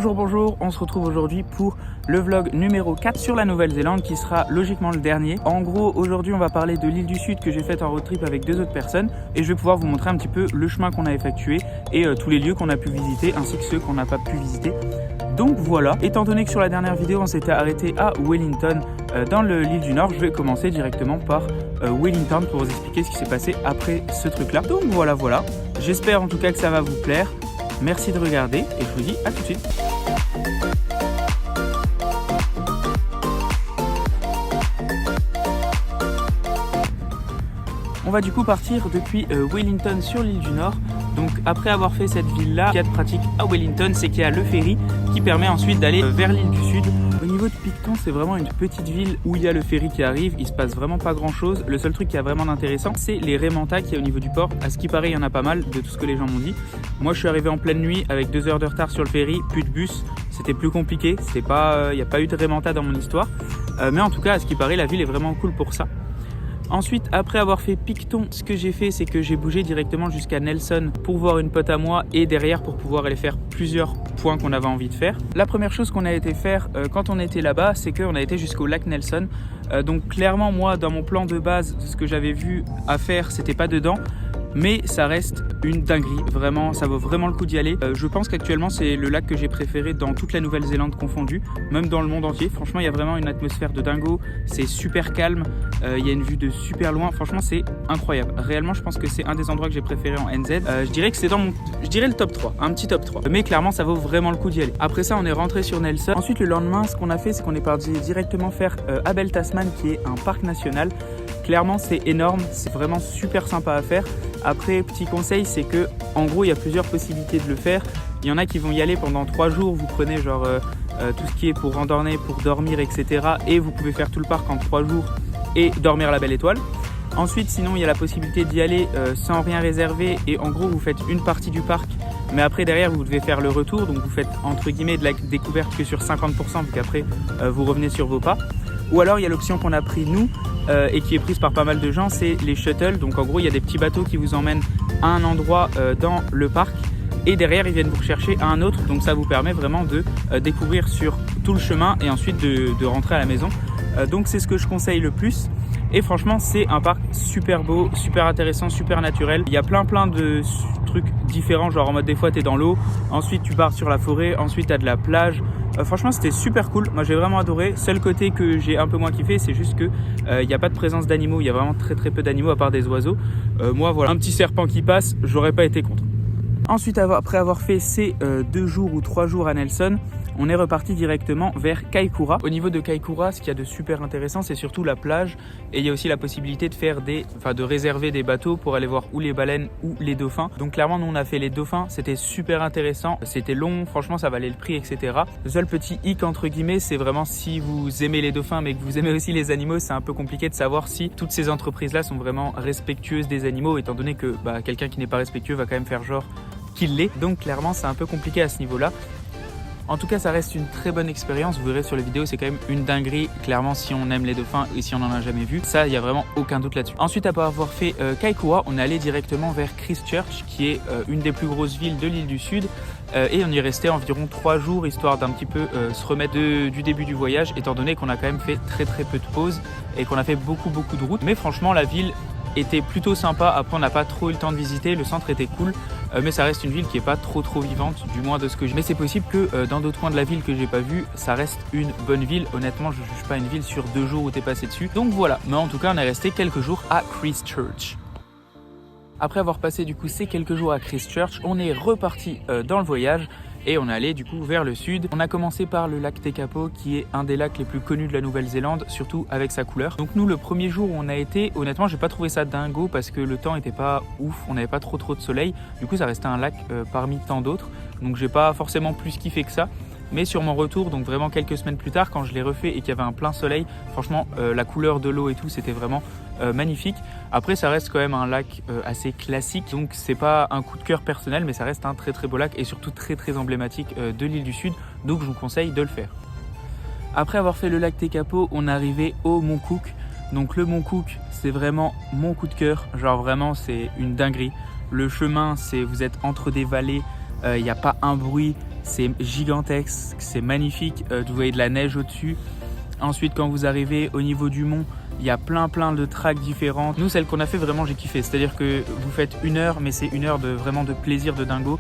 Bonjour, on se retrouve aujourd'hui pour le vlog numéro 4 sur la Nouvelle-Zélande qui sera logiquement le dernier. En gros, aujourd'hui on va parler de l'île du Sud que j'ai faite en road trip avec 2 autres personnes et je vais pouvoir vous montrer un petit peu le chemin qu'on a effectué et tous les lieux qu'on a pu visiter ainsi que ceux qu'on n'a pas pu visiter. Donc voilà, étant donné que sur la dernière vidéo on s'était arrêté à Wellington dans l'île du Nord, je vais commencer directement par Wellington pour vous expliquer ce qui s'est passé après ce truc là. Donc voilà, j'espère en tout cas que ça va vous plaire. Merci de regarder et je vous dis à tout de suite. On va du coup partir depuis Wellington sur l'île du Nord. Donc après avoir fait cette ville-là, ce qu'il y a de pratique à Wellington, c'est qu'il y a le ferry qui permet ensuite d'aller vers l'île du Sud. Au niveau de Picton, c'est vraiment une petite ville où il y a le ferry qui arrive. Il se passe vraiment pas grand-chose. Le seul truc qui est vraiment intéressant, c'est les remontas qu'il y a au niveau du port. À ce qui paraît, il y en a pas mal de tout ce que les gens m'ont dit. Moi, je suis arrivé en pleine nuit avec 2 heures de retard sur le ferry, plus de bus. C'était plus compliqué. Il n'y a pas eu de remonta dans mon histoire. Mais en tout cas, à ce qui paraît, la ville est vraiment cool pour ça. Ensuite, après avoir fait Picton, ce que j'ai fait, c'est que j'ai bougé directement jusqu'à Nelson pour voir une pote à moi et derrière pour pouvoir aller faire plusieurs points qu'on avait envie de faire. La première chose qu'on a été faire quand on était là-bas, c'est qu'on a été jusqu'au lac Nelson. Donc clairement, moi, dans mon plan de base, ce que j'avais vu à faire, c'était pas dedans. Mais ça reste une dinguerie, vraiment, ça vaut vraiment le coup d'y aller. Je pense qu'actuellement c'est le lac que j'ai préféré dans toute la Nouvelle-Zélande confondue, même dans le monde entier. Franchement, il y a vraiment une atmosphère de dingo, c'est super calme, il y a une vue de super loin, franchement c'est incroyable. Réellement, je pense que c'est un des endroits que j'ai préféré en NZ. Je dirais que c'est le top 3, un petit top 3. Mais clairement, ça vaut vraiment le coup d'y aller. Après ça, on est rentré sur Nelson. Ensuite, le lendemain, ce qu'on a fait, c'est qu'on est parti directement faire Abel Tasman, qui est un parc national. Clairement, c'est énorme, c'est vraiment super sympa à faire. Après, petit conseil, c'est que en gros, il y a plusieurs possibilités de le faire. Il y en a qui vont y aller pendant 3 jours. Vous prenez genre tout ce qui est pour randonner, pour dormir, etc. Et vous pouvez faire tout le parc en 3 jours et dormir à la Belle Étoile. Ensuite, sinon, il y a la possibilité d'y aller sans rien réserver. Et en gros, vous faites une partie du parc. Mais après, derrière, vous devez faire le retour. Donc, vous faites entre guillemets de la découverte que sur 50%, vu qu'après, vous revenez sur vos pas. Ou alors, il y a l'option qu'on a pris nous et qui est prise par pas mal de gens, c'est les shuttles. Donc en gros, il y a des petits bateaux qui vous emmènent à un endroit dans le parc et derrière, ils viennent vous rechercher à un autre. Donc ça vous permet vraiment de découvrir sur tout le chemin et ensuite de rentrer à la maison. Donc c'est ce que je conseille le plus. Et franchement, c'est un parc super beau, super intéressant, super naturel. Il y a plein de trucs différents, genre en mode des fois tu es dans l'eau, ensuite tu pars sur la forêt, ensuite tu as de la plage. Franchement, c'était super cool. Moi, j'ai vraiment adoré. Seul côté que j'ai un peu moins kiffé, c'est juste que il n'y a pas de présence d'animaux. Il y a vraiment très peu d'animaux à part des oiseaux. Moi, voilà, un petit serpent qui passe, j'aurais pas été contre. Ensuite, après avoir fait ces 2 jours ou 3 jours à Nelson, on est reparti directement vers Kaikoura. Au niveau de Kaikoura, ce qu'il y a de super intéressant, c'est surtout la plage. Et il y a aussi la possibilité de faire de réserver des bateaux pour aller voir ou les baleines ou les dauphins. Donc clairement, nous on a fait les dauphins, c'était super intéressant. C'était long, franchement ça valait le prix, etc. Le seul petit hic entre guillemets, c'est vraiment si vous aimez les dauphins mais que vous aimez aussi les animaux, c'est un peu compliqué de savoir si toutes ces entreprises-là sont vraiment respectueuses des animaux, étant donné que quelqu'un qui n'est pas respectueux va quand même faire genre qu'il l'est. Donc clairement, c'est un peu compliqué à ce niveau-là. En tout cas, ça reste une très bonne expérience. Vous verrez sur les vidéos, c'est quand même une dinguerie. Clairement, si on aime les dauphins et si on n'en a jamais vu, ça, il n'y a vraiment aucun doute là-dessus. Ensuite, après avoir fait Kaikoura, on est allé directement vers Christchurch, qui est une des plus grosses villes de l'île du Sud. Et on y est resté environ 3 jours, histoire d'un petit peu se remettre du début du voyage, étant donné qu'on a quand même fait très peu de pauses et qu'on a fait beaucoup de routes. Mais franchement, la ville était plutôt sympa. Après, on n'a pas trop eu le temps de visiter. Le centre était cool, mais ça reste une ville qui est pas trop vivante, du moins de ce que j'ai. Mais c'est possible que dans d'autres coins de la ville que j'ai pas vu, ça reste une bonne ville. Honnêtement, je juge pas une ville sur 2 jours où t'es passé dessus. Donc voilà. Mais en tout cas, on est resté quelques jours à Christchurch. Après avoir passé du coup ces quelques jours à Christchurch, on est reparti dans le voyage. Et on est allé du coup vers le sud. On a commencé par le lac Tekapo qui est un des lacs les plus connus de la Nouvelle-Zélande, surtout avec sa couleur. Donc nous, le premier jour où on a été, honnêtement, j'ai pas trouvé ça dingo parce que le temps était pas ouf, on n'avait pas trop de soleil. Du coup, ça restait un lac parmi tant d'autres. Donc j'ai pas forcément plus kiffé que ça. Mais sur mon retour, donc vraiment quelques semaines plus tard, quand je l'ai refait et qu'il y avait un plein soleil, franchement, la couleur de l'eau et tout, c'était vraiment magnifique. Après, ça reste quand même un lac assez classique, donc c'est pas un coup de cœur personnel, mais ça reste un très beau lac et surtout très emblématique de l'île du Sud, donc je vous conseille de le faire. Après avoir fait le lac Tekapo, on est arrivé au Mont Cook. Donc le Mont Cook, c'est vraiment mon coup de cœur, genre vraiment c'est une dinguerie. Le chemin, vous êtes entre des vallées, il n'y a pas un bruit. c'est gigantesque, c'est magnifique, vous voyez de la neige au-dessus. Ensuite, quand vous arrivez au niveau du mont, il y a plein de tracks différentes. Nous, celle qu'on a fait, vraiment, j'ai kiffé. C'est-à-dire que vous faites 1 heure, mais c'est 1 heure vraiment de plaisir de dingo.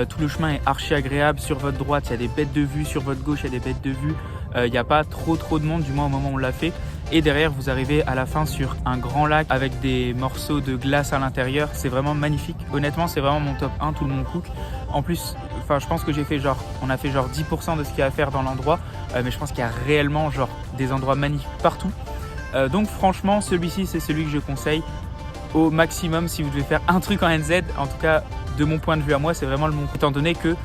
Tout le chemin est archi agréable. Sur votre droite, il y a des bêtes de vue. Sur votre gauche, il y a des bêtes de vue. Il n'y a pas trop de monde, du moins au moment où on l'a fait. Et derrière, vous arrivez à la fin sur un grand lac avec des morceaux de glace à l'intérieur. C'est vraiment magnifique. Honnêtement, c'est vraiment mon top 1, tout le Mont Cook. En plus, je pense que on a fait genre 10% de ce qu'il y a à faire dans l'endroit. Mais je pense qu'il y a réellement genre des endroits magnifiques partout. Donc franchement, celui-ci, c'est celui que je conseille au maximum si vous devez faire un truc en NZ. En tout cas, de mon point de vue à moi, c'est vraiment le Mont Cook. Étant donné que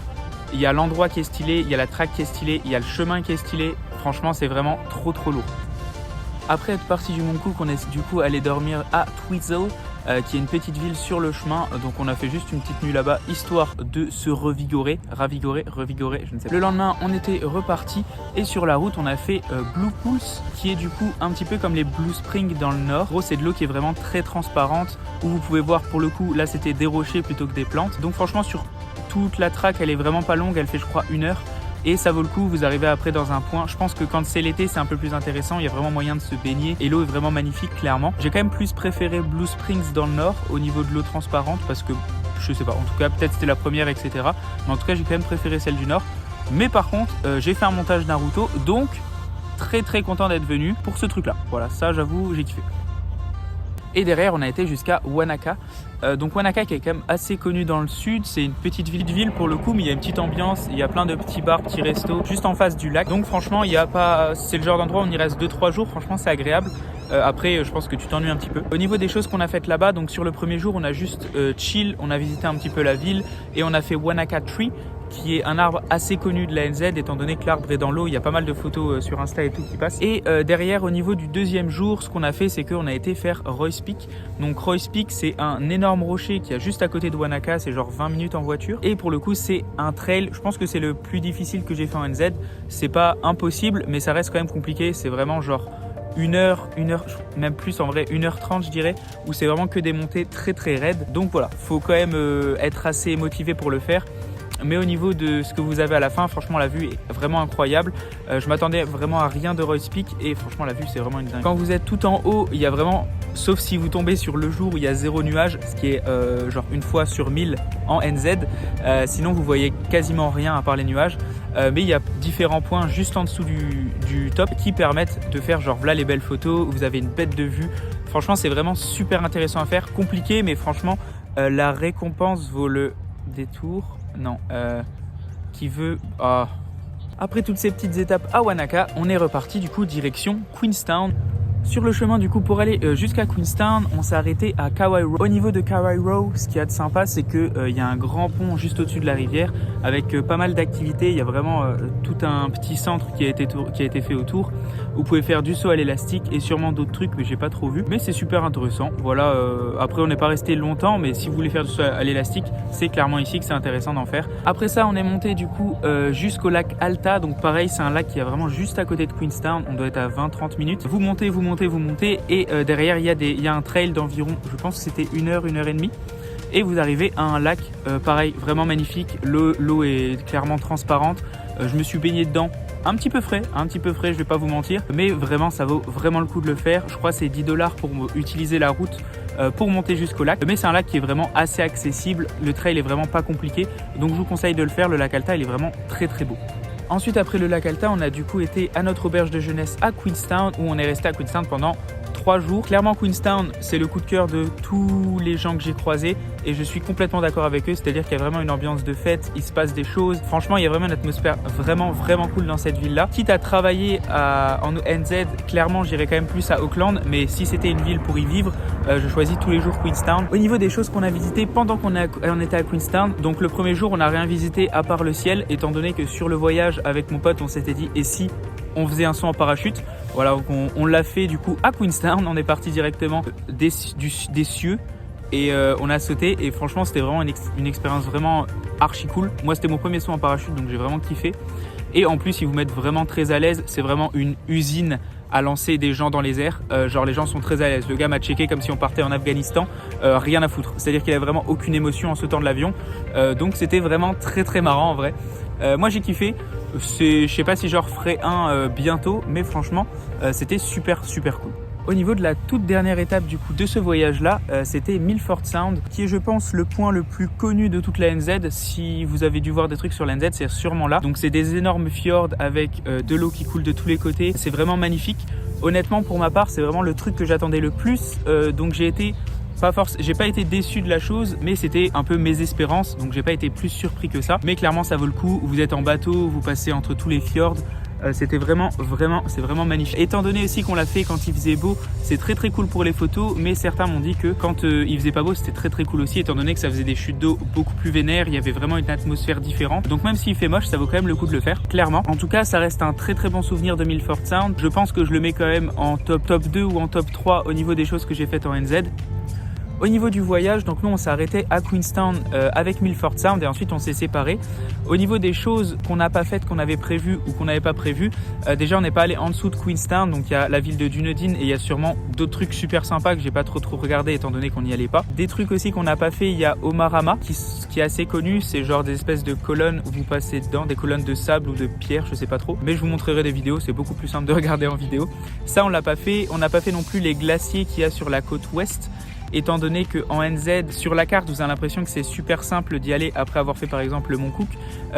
il y a l'endroit qui est stylé, il y a la track qui est stylée, il y a le chemin qui est stylé. Franchement, c'est vraiment trop lourd. Après être parti du Mont Cook, on est du coup allé dormir à Twizel, qui est une petite ville sur le chemin. Donc on a fait juste une petite nuit là-bas, histoire de se revigorer, je ne sais pas. Le lendemain, on était reparti et sur la route, on a fait Blue Pools, qui est du coup un petit peu comme les Blue Springs dans le nord. En gros, c'est de l'eau qui est vraiment très transparente, où vous pouvez voir pour le coup, là c'était des rochers plutôt que des plantes. Donc franchement, sur toute la track, elle est vraiment pas longue, elle fait je crois 1 heure. Et ça vaut le coup, vous arrivez après dans un point. Je pense que quand c'est l'été, c'est un peu plus intéressant. Il y a vraiment moyen de se baigner et l'eau est vraiment magnifique, clairement. J'ai quand même plus préféré Blue Springs dans le nord au niveau de l'eau transparente parce que, je sais pas, en tout cas, peut-être c'était la première, etc. Mais en tout cas, j'ai quand même préféré celle du nord. Mais par contre, j'ai fait un montage Naruto, donc très content d'être venu pour ce truc-là. Voilà, ça, j'avoue, j'ai kiffé. Et derrière, on a été jusqu'à Wanaka. Donc Wanaka qui est quand même assez connu dans le sud. C'est une petite ville pour le coup, mais il y a une petite ambiance. Il y a plein de petits bars, petits restos juste en face du lac. Donc franchement, il y a pas, c'est le genre d'endroit où on y reste 2-3 jours. Franchement, c'est agréable. Après, je pense que tu t'ennuies un petit peu. Au niveau des choses qu'on a faites là-bas, donc sur le premier jour, on a juste chill. On a visité un petit peu la ville et on a fait Wanaka Tree, qui est un arbre assez connu de la NZ, étant donné que l'arbre est dans l'eau. Il y a pas mal de photos sur Insta et tout qui passent. Et derrière, au niveau du deuxième jour, ce qu'on a fait, c'est qu'on a été faire Roy's Peak. Donc Roy's Peak, c'est un énorme rocher qui est juste à côté de Wanaka. C'est genre 20 minutes en voiture. Et pour le coup, c'est un trail. Je pense que c'est le plus difficile que j'ai fait en NZ. C'est pas impossible, mais ça reste quand même compliqué. C'est vraiment genre 1 heure, même plus en vrai, 1h30 je dirais, où c'est vraiment que des montées très raides. Donc voilà, faut quand même être assez motivé pour le faire. Mais au niveau de ce que vous avez à la fin, franchement la vue est vraiment incroyable. Je m'attendais vraiment à rien de Roy's Peak et franchement la vue c'est vraiment une dingue. Quand vous êtes tout en haut, il y a vraiment, sauf si vous tombez sur le jour où il y a 0 nuage, ce qui est genre 1 fois sur 1000 en NZ. Sinon vous voyez quasiment rien à part les nuages. Mais il y a différents points juste en dessous du top qui permettent de faire genre là les belles photos. Vous avez une bête de vue. Franchement c'est vraiment super intéressant à faire. Compliqué mais franchement la récompense vaut le détour. Non, qui veut... Oh. Après toutes ces petites étapes à Wanaka, on est reparti du coup direction Queenstown. Sur le chemin du coup pour aller jusqu'à Queenstown, on s'est arrêté à Kauai Row. Au niveau de Kauai Row, ce qu'il y a de sympa, c'est qu'il y a un grand pont juste au-dessus de la rivière avec pas mal d'activités. Il y a vraiment tout un petit centre qui a été fait autour. Vous pouvez faire du saut à l'élastique et sûrement d'autres trucs, mais j'ai pas trop vu. Mais c'est super intéressant. Voilà. Après, on n'est pas resté longtemps, mais si vous voulez faire du saut à l'élastique, c'est clairement ici que c'est intéressant d'en faire. Après ça, on est monté du coup jusqu'au lac Alta. Donc pareil, c'est un lac qui est vraiment juste à côté de Queenstown. On doit être à 20-30 minutes. Vous montez et derrière il y a un trail d'environ, je pense que c'était 1 heure, 1 heure et demie. Et vous arrivez à un lac, pareil, vraiment magnifique. L'eau est clairement transparente. Je me suis baigné dedans. Un petit peu frais, je vais pas vous mentir, mais vraiment ça vaut vraiment le coup de le faire. Je crois que c'est 10 $ pour utiliser la route pour monter jusqu'au lac. Mais c'est un lac qui est vraiment assez accessible. Le trail est vraiment pas compliqué, donc je vous conseille de le faire. Le lac Alta, il est vraiment très beau. Ensuite, après le lac Alta, on a du coup été à notre auberge de jeunesse à Queenstown, où on est resté à Queenstown pendant 3 jours. Clairement, Queenstown, c'est le coup de cœur de tous les gens que j'ai croisés et je suis complètement d'accord avec eux. C'est-à-dire qu'il y a vraiment une ambiance de fête, il se passe des choses. Franchement, il y a vraiment une atmosphère vraiment cool dans cette ville-là. Quitte à travailler en NZ, clairement, j'irais quand même plus à Auckland. Mais si c'était une ville pour y vivre, je choisis tous les jours Queenstown. Au niveau des choses qu'on a visitées pendant qu'on était à Queenstown, donc le premier jour, on n'a rien visité à part le ciel, étant donné que sur le voyage avec mon pote, on s'était dit, et si on faisait un saut en parachute? Voilà, donc on l'a fait du coup à Queenstown. On est parti directement des cieux et on a sauté et franchement c'était vraiment une expérience vraiment archi cool. Moi c'était mon premier saut en parachute, donc j'ai vraiment kiffé. Et en plus ils vous mettent vraiment très à l'aise. C'est vraiment une usine à lancer des gens dans les airs. Genre les gens sont très à l'aise. Le gars m'a checké comme si on partait en Afghanistan. Rien à foutre. C'est-à-dire qu'il avait vraiment aucune émotion en sautant de l'avion. Donc c'était vraiment très marrant en vrai. Moi j'ai kiffé. Je sais pas si j'en referai un bientôt, mais franchement c'était super cool. Au niveau de la toute dernière étape du coup de ce voyage-là, c'était Milford Sound, qui est je pense le point le plus connu de toute la NZ. Si vous avez dû voir des trucs sur la NZ, c'est sûrement là. Donc c'est des énormes fjords avec de l'eau qui coule de tous les côtés. C'est vraiment magnifique. Honnêtement pour ma part, c'est vraiment le truc que j'attendais le plus. Donc j'ai pas été déçu de la chose, mais c'était un peu mes espérances, donc j'ai pas été plus surpris que ça. Mais clairement ça vaut le coup. Vous êtes en bateau, vous passez entre tous les fjords. C'était vraiment magnifique. Étant donné aussi qu'on l'a fait quand il faisait beau, c'est très cool pour les photos, mais certains m'ont dit que quand il faisait pas beau, c'était très cool aussi, étant donné que ça faisait des chutes d'eau beaucoup plus vénères, il y avait vraiment une atmosphère différente. Donc même s'il fait moche, ça vaut quand même le coup de le faire, clairement. En tout cas, ça reste un très bon souvenir de Milford Sound. Je pense que je le mets quand même en top 2 ou en top 3 au niveau des choses que j'ai faites en NZ. Au niveau du voyage, donc nous on s'est arrêté à Queenstown avec Milford Sound et ensuite on s'est séparés. Au niveau des choses qu'on n'a pas faites, qu'on avait prévues ou qu'on n'avait pas prévues, déjà on n'est pas allé en dessous de Queenstown, donc il y a la ville de Dunedin et il y a sûrement d'autres trucs super sympas que j'ai pas trop regardé étant donné qu'on n'y allait pas. Des trucs aussi qu'on n'a pas fait, il y a Omarama qui est assez connu, c'est genre des espèces de colonnes où vous passez dedans, des colonnes de sable ou de pierre, je sais pas trop, mais je vous montrerai des vidéos, c'est beaucoup plus simple de regarder en vidéo. Ça on l'a pas fait, on n'a pas fait non plus les glaciers qu'il y a sur la côte ouest. Étant donné qu'en NZ, sur la carte, vous avez l'impression que c'est super simple d'y aller après avoir fait par exemple le Mont Cook.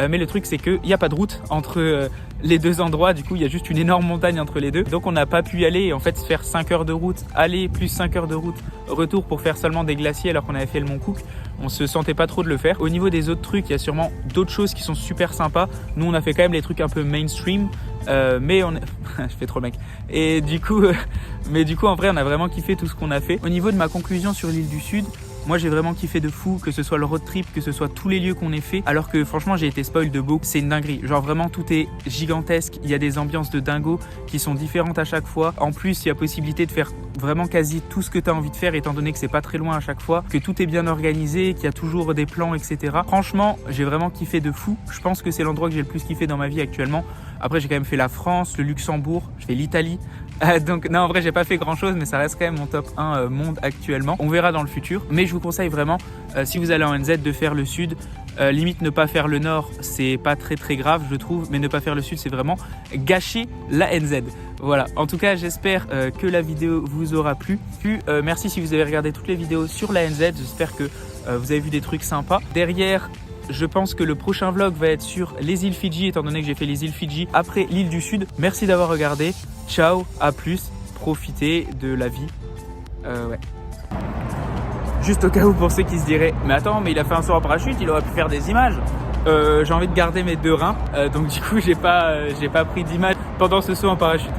Mais le truc, c'est qu'il n'y a pas de route entre les deux endroits. Du coup, il y a juste une énorme montagne entre les deux. Donc, on n'a pas pu y aller et en fait faire 5 heures de route, aller plus 5 heures de route, retour pour faire seulement des glaciers alors qu'on avait fait le Mont Cook. On se sentait pas trop de le faire. Au niveau des autres trucs, il y a sûrement d'autres choses qui sont super sympas. Nous, on a fait quand même les trucs un peu mainstream. Mais on je fais trop le mec. Et du coup, en vrai, on a vraiment kiffé tout ce qu'on a fait. Au niveau de ma conclusion sur l'île du Sud, moi j'ai vraiment kiffé de fou, que ce soit le road trip, que ce soit tous les lieux qu'on ait fait. Alors que franchement j'ai été spoil de beaucoup, c'est une dinguerie. Genre vraiment tout est gigantesque, il y a des ambiances de dingo qui sont différentes à chaque fois. En plus il y a possibilité de faire vraiment quasi tout ce que tu as envie de faire étant donné que c'est pas très loin à chaque fois, que tout est bien organisé, qu'il y a toujours des plans, etc. Franchement j'ai vraiment kiffé de fou. Je pense que c'est l'endroit que j'ai le plus kiffé dans ma vie actuellement. Après j'ai quand même fait la France, le Luxembourg, je fais l'Italie. Donc non en vrai j'ai pas fait grand chose mais ça reste quand même mon top 1 monde actuellement. On verra dans le futur mais je vous conseille vraiment si vous allez en NZ de faire le sud. Limite ne pas faire le nord c'est pas très grave je trouve, mais ne pas faire le sud c'est vraiment gâcher la NZ. Voilà, en tout cas j'espère que la vidéo vous aura plu. Merci si vous avez regardé toutes les vidéos sur la NZ, j'espère que vous avez vu des trucs sympas. Derrière je pense que le prochain vlog va être sur les îles Fidji, étant donné que j'ai fait les îles Fidji après l'île du Sud. Merci d'avoir regardé. Ciao, à plus. Profitez de la vie. Ouais. Juste au cas où pour ceux qui se diraient « Mais attends, mais il a fait un saut en parachute, il aurait pu faire des images. » J'ai envie de garder mes 2 reins. Donc du coup, j'ai pas pris d'images pendant ce saut en parachute.